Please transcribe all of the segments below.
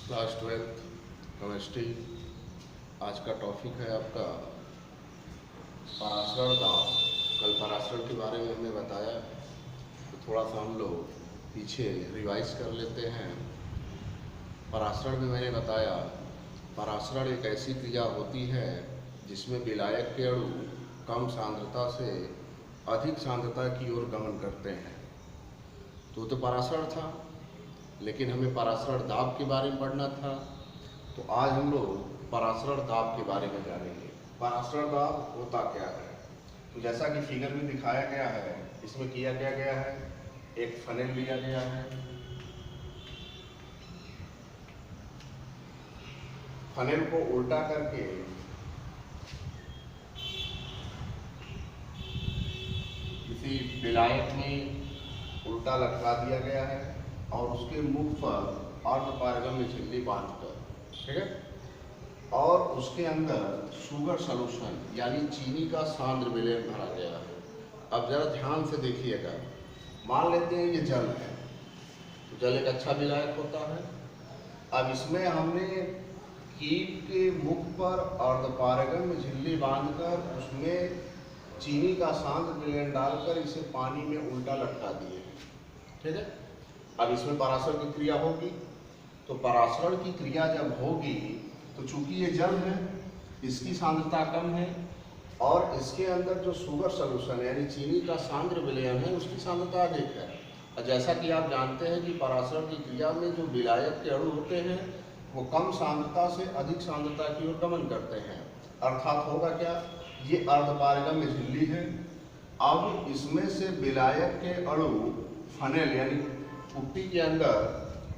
Class 12th chemistry. आज का topic है आपका पराशरण दाब। कल पराशरण के बारे में हमने बताया, तो थोड़ा सा हम लोग पीछे रिवाइज कर लेते हैं। पराशरण में मैंने बताया, पराशरण एक ऐसी क्रिया होती है जिसमें विलायक के अणु कम सांद्रता से अधिक सांद्रता की ओर गमन करते हैं। तो पराशरण था, लेकिन हमें पराशरण दाब के बारे में पढ़ना था। तो आज हम लोग पराशरण दाब के बारे में जानेंगे। पराशरण दाब होता क्या है? तो जैसा कि फिगर में दिखाया गया है, इसमें किया क्या गया है, एक फनेल लिया गया है। फनेल को उल्टा करके किसी विलायक में उल्टा लटका दिया गया है और उसके मुख पर अर्धपारगम्य झिल्ली बांधकर, ठीक है, और उसके अंदर शुगर सॉल्यूशन यानी चीनी का सांद्र विलयन भरा गया है। अब जरा ध्यान से देखिएगा। मान लेते हैं ये जल है, तो जल एक अच्छा विलायक होता है। अब इसमें हमने कीट के मुख पर अर्धपारगम्य झिल्ली बांधकर उसमें चीनी का सांद्र विलयन डालकर इसे पानी में उल्टा लटका दिए, ठीक है। अब इसमें पराशरण की क्रिया होगी, तो पराशरण की क्रिया जब होगी तो चूंकि ये जल है, इसकी सांद्रता कम है और इसके अंदर जो शुगर सॉल्यूशन यानी चीनी का सांद्र विलयन है उसकी सांद्रता अधिक है। और जैसा कि आप जानते हैं कि पराशरण की क्रिया में जो विलायक के अणु होते हैं वो कम सांद्रता से अधिक सांद्रता की ओर गमन करते हैं। अर्थात होगा क्या, ये अर्धपारगम्य झिल्ली है। अब इसमें से विलायक के अणु फनेल यानी कुप्पी के अंदर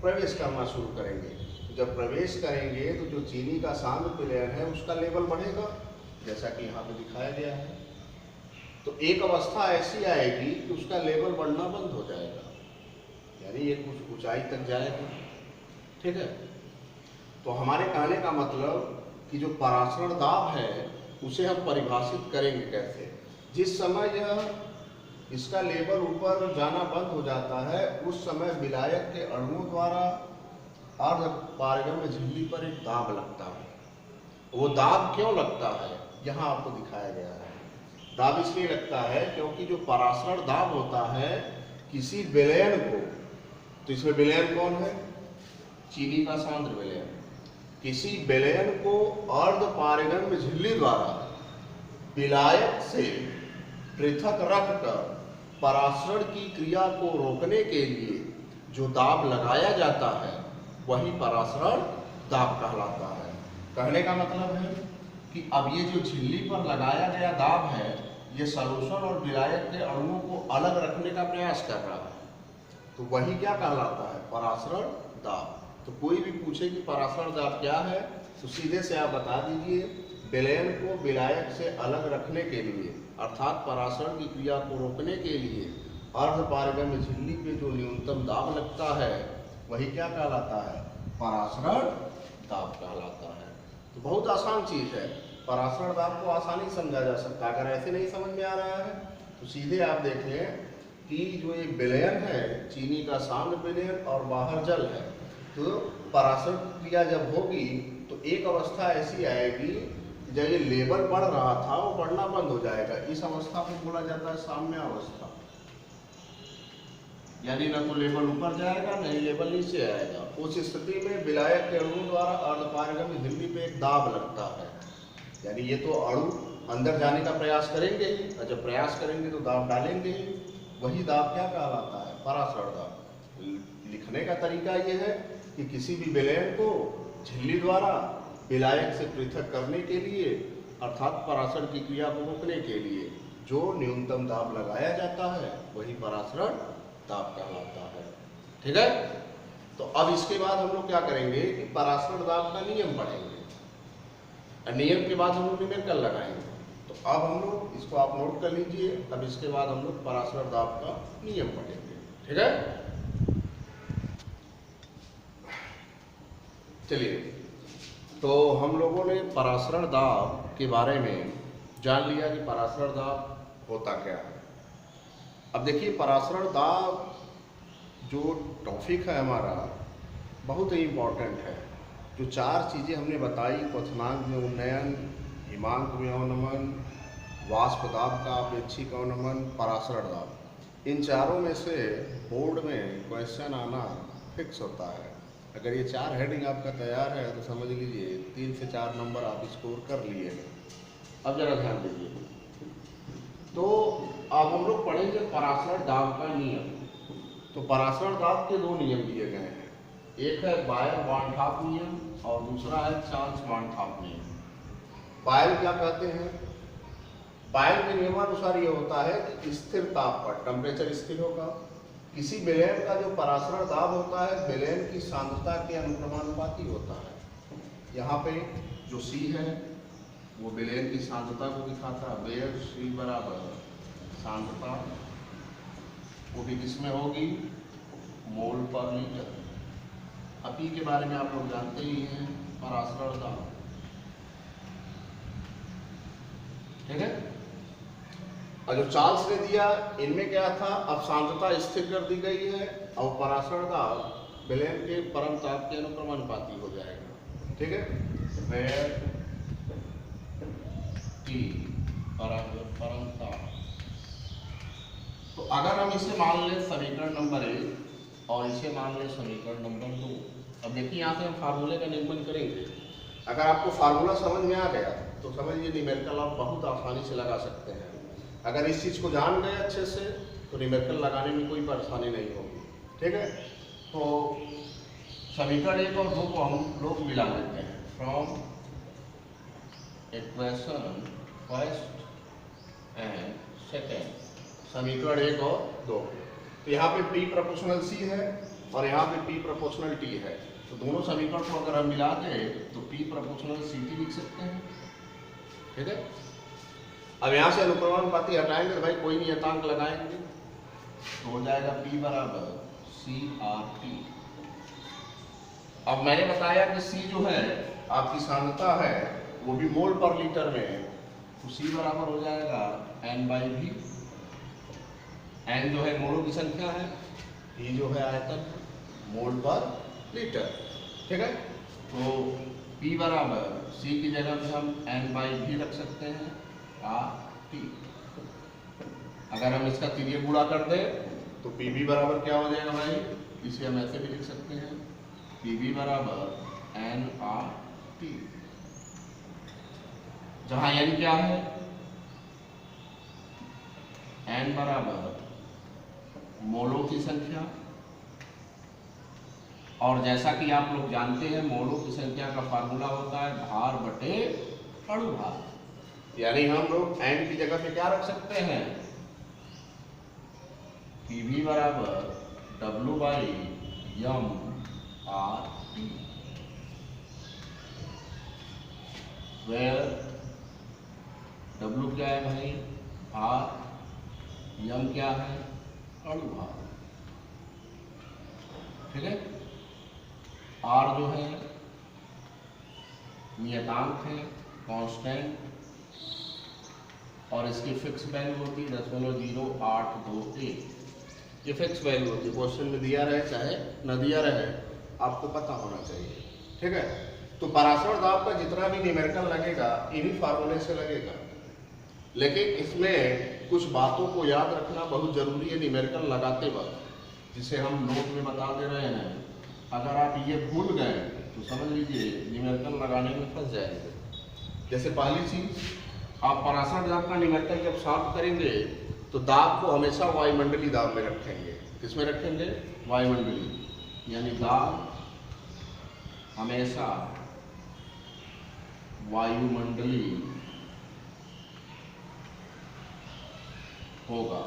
प्रवेश करना शुरू करेंगे। जब प्रवेश करेंगे तो जो चीनी का सांद्र विलयन है उसका लेवल बढ़ेगा, जैसा कि यहाँ पे दिखाया गया है। तो एक अवस्था ऐसी आएगी कि उसका लेवल बढ़ना बंद हो जाएगा, यानी ये कुछ ऊंचाई तक जाएगा, ठीक है। तो हमारे कहने का मतलब कि जो पराशरण दाब है उसे हम परिभाषित करेंगे कैसे। जिस समय यह इसका लेवल ऊपर जाना बंद हो जाता है उस समय विलायक के अणुओं द्वारा अर्धपारगम्य झिल्ली पर एक दाब लगता है। वो दाब क्यों लगता है, यहाँ आपको दिखाया गया है। दाब इसलिए लगता है क्योंकि जो पराशरण दाब होता है किसी विलयन को, तो इसमें विलयन कौन है, चीनी का सांद्र विलयन, किसी विलयन को अर्धपारगम्य झिल्ली द्वारा विलायक से पृथक रखकर पराशरण की क्रिया को रोकने के लिए जो दाब लगाया जाता है वही पराशरण दाब कहलाता है। कहने का मतलब है कि अब ये जो झिल्ली पर लगाया गया दाब है ये सॉल्यूशन और विलायक के अणुओं को अलग रखने का प्रयास कर रहा है, तो वही क्या कहलाता है, पराशरण दाब। तो कोई भी पूछे कि पराशरण दाब क्या है तो सीधे से आप बता दीजिए, विलयन को विलायक से अलग रखने के लिए अर्थात पराशरण की क्रिया को रोकने के लिए अर्धपारगम्य झिल्ली पे जो न्यूनतम दाब लगता है वही क्या कहलाता है, पराशरण दाब कहलाता है। तो बहुत आसान चीज है, पराशरण दाब को आसानी समझा जा सकता है। अगर ऐसे नहीं समझ में आ रहा है तो सीधे आप देख लें कि जो ये विलयन है चीनी का सांद्र विलयन और बाहर जल है, तो पराशरण क्रिया जब होगी तो एक अवस्था ऐसी आएगी जब ये लेवल बढ़ रहा था वो बढ़ना बंद हो जाएगा। इस अवस्था को बोला जाता है साम्य अवस्था, यानी न तो लेवल ऊपर जाएगा न ही लेवल नीचे आएगा। उस स्थिति में विलायक के अणु द्वारा अर्धपारगम्य झिल्ली पे एक दाब लगता है, यानी ये तो अणु अंदर जाने का प्रयास करेंगे ही, और जब प्रयास करेंगे तो दाब डालेंगे ही। वही दाब क्या कहलाता है, पराशरण दाब। लिखने का तरीका ये है कि किसी भी विलयन को झिल्ली द्वारा विलायक से पृथक करने के लिए अर्थात पराशरण की क्रिया को रोकने के लिए जो न्यूनतम दाब लगाया जाता है वही पराशरण दाब कहलाता है, ठीक है। तो अब इसके बाद हम लोग क्या करेंगे कि पराशरण दाब का नियम पढ़ेंगे, और नियम के बाद हम लोग न्यूमेरिकल लगाएंगे। तो अब हम लोग इसको आप नोट कर लीजिए। अब इसके बाद हम लोग पराशरण दाब का नियम पढ़ेंगे, ठीक है। चलिए, तो हम लोगों ने पराशरण दाब के बारे में जान लिया कि पराशरण दाब होता क्या है। अब देखिए, पराशरण दाब जो टॉपिक है हमारा बहुत ही इम्पोर्टेंट है। जो 4 चीज़ें हमने बताई, क्वथनांक में उन्नयन, हिमांक में अवनमन, वाष्प दाब का अपेक्षिक अवनमन, परासरण दाब, इन चारों में से बोर्ड में क्वेश्चन आना फिक्स होता है। अगर ये 4 हेडिंग आपका तैयार है तो समझ लीजिए 3 से 4 नंबर आप स्कोर कर लिए हैं। अब जरा ध्यान दीजिए, तो अब हम लोग पढ़ेंगे परासरण दाब का नियम। तो परासरण दाब के 2 नियम दिए गए हैं, एक है बायर-बार्नठॉप नियम और दूसरा है चार्ल्स-बार्नठॉप नियम। बायर क्या कहते हैं? बायर के नियमानुसार ये होता है कि स्थिर ताप पर टेम्परेचर स्थिर होगा, किसी विलयन का जो परासरण दाब होता है विलयन की सांद्रता के अनुक्रमानुपाती होता है। यहाँ पे जो C है वो विलयन की सांद्रता को दिखाता है, वेयर C बराबर सांद्रता, वो भी किसमें होगी? मोल पर लीटर। अब P के बारे में आप लोग जानते ही हैं, परासरण दाब, ठीक है। और जो चार्ल्स ने दिया इनमें क्या था, अब सांद्रता स्थिर कर दी गई है और परासरण दाब विलयन के परम ताप के अनुक्रमानुपाती हो जाएगा, ठीक है। वेयर T बराबर परम ताप। तो अगर हम इसे मान लें समीकरण नंबर 1 और इसे मान लें समीकरण नंबर 2, अब देखिए यहाँ से हम फार्मूले का निरूपण करेंगे। अगर आपको फार्मूला समझ में आ गया तो समझिए न्यूमेरिकल आप बहुत आसानी से लगा सकते हैं। अगर इस चीज़ को जान गए अच्छे से तो न्यूमेरिकल लगाने में कोई परेशानी नहीं होगी, ठीक है। तो समीकरण 1 और 2 को हम लोग मिला लेते हैं। From equation first and second, समीकरण 1 और 2, तो यहाँ पे P प्रोपोर्शनल C है और यहाँ पे P प्रोपोर्शनल T है। तो दोनों समीकरण को अगर हम मिला दें तो P प्रोपोर्शनल CT लिख सकते हैं, ठीक है। अब यहाँ से अनुक्रमानुपाती हटाएंगे तो भाई कोई नियतांक लगाएंगे तो हो जाएगा P बराबर CRT। अब मैंने बताया कि C जो है आपकी सांद्रता है वो भी मोल पर लीटर में है, तो C बराबर हो जाएगा N/V। N जो है मोलों की संख्या है, V जो है आयतन मोल पर लीटर, ठीक है। तो P बराबर C की जगह पे हम N/V रख सकते हैं RT। अगर हम इसका तिर्यक गुणा कर दें तो PV बराबर क्या हो जाएगा भाई, इसे हम ऐसे भी लिख सकते हैं PV बराबर NRT, जहां N क्या है, N बराबर मोलों की संख्या, और जैसा कि आप लोग जानते हैं मोलों की संख्या का फार्मूला होता है भार बटे अणु भार, यानी हम लोग N की जगह पे क्या रख सकते हैं, PV बराबर W/m/RT, वेयर W क्या है भाई, भार, m क्या है, अणु भार, ठीक है। R जो है नियतांक है, कांस्टेंट, और इसकी फिक्स वैल्यू होती है 0.0821, ये फिक्स वैल्यू होती है, क्वेश्चन में दिया रहे चाहे न दिया रहे आपको पता होना चाहिए, ठीक है। तो परासरण दाब का जितना भी न्यूमेरिकल लगेगा इन्हीं फार्मूले से लगेगा, लेकिन इसमें कुछ बातों को याद रखना बहुत जरूरी है न्यूमेरिकल लगाते वक्त, जिसे हम नोट में बता दे रहे हैं। अगर आप ये भूल गए तो समझ लीजिए न्यूमेरिकल लगाने में फंस जाएंगे। जैसे पहली चीज, आप परासरण दाब का न्यूमेरिकल जब सॉल्व करेंगे तो दाब को हमेशा वायुमंडलीय दाब में रखेंगे। किसमें रखेंगे, वायुमंडलीय, यानी दाब हमेशा वायुमंडलीय होगा।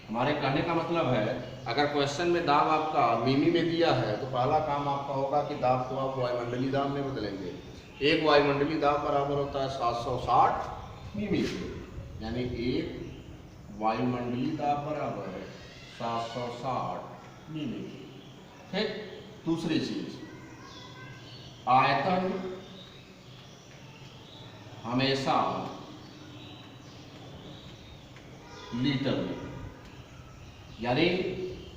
हमारे कहने का मतलब है अगर क्वेश्चन में दाब आपका मिमी में दिया है तो पहला काम आपका होगा कि दाब को आप वायुमंडलीय दाब में बदलेंगे। एक वायुमंडलीय दाब बराबर होता है 760 मिमी, यानी एक वायुमंडलीय दाब बराबर है 760 मिमी, ठीक। दूसरी चीज, आयतन हमेशा लीटर में, यानी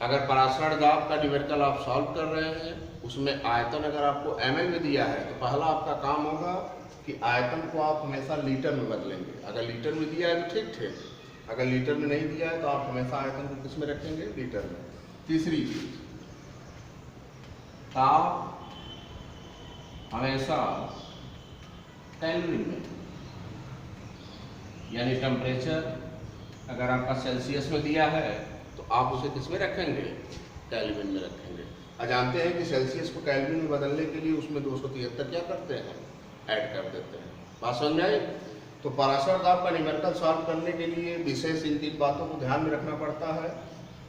अगर परासरण दाब का न्यूमेरिकल आप सॉल्व कर रहे हैं उसमें आयतन अगर आपको ml में दिया है तो पहला आपका काम होगा कि आयतन को आप हमेशा लीटर में बदलेंगे। अगर लीटर में दिया है तो ठीक थे, अगर लीटर में नहीं दिया है तो आप हमेशा आयतन को किस में रखेंगे? लीटर में। तीसरी चीज, ताप हमेशा केल्विन में, यानी टेम्परेचर अगर आपका सेल्सियस में दिया है तो आप उसे किस में रखेंगे? केल्विन में रखेंगे। और जानते हैं कि सेल्सियस को केल्विन में बदलने के लिए उसमें 273 क्या करते हैं? ऐड कर देते हैं। बात समझ में आई? तो पराशर दाब का न्यूमेरिकल सॉल्व करने के लिए विशेष इन 3 बातों को ध्यान में रखना पड़ता है।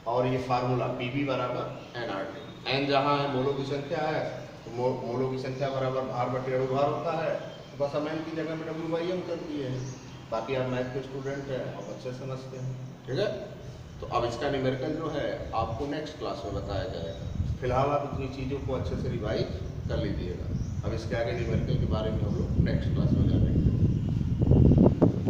और ये फार्मूला PV बराबर nRT, n जहाँ है मोलों की संख्या है तो मोलों की संख्या बराबर भार बटे अणुभार होता है, तो बस हम n की जगह में WM कर दिए हैं। बाकी आप मैथ के स्टूडेंट हैं, आप अच्छे समझते हैं, ठीक है। तो अब इसका न्यूमेरिकल जो है आपको नेक्स्ट क्लास में बताया जाएगा। फिलहाल आप इतनी चीज़ों को अच्छे से रिवाइज कर लीजिएगा। अब इसके आगे न्यूमेरिकल के बारे में हम लोग नेक्स्ट क्लास में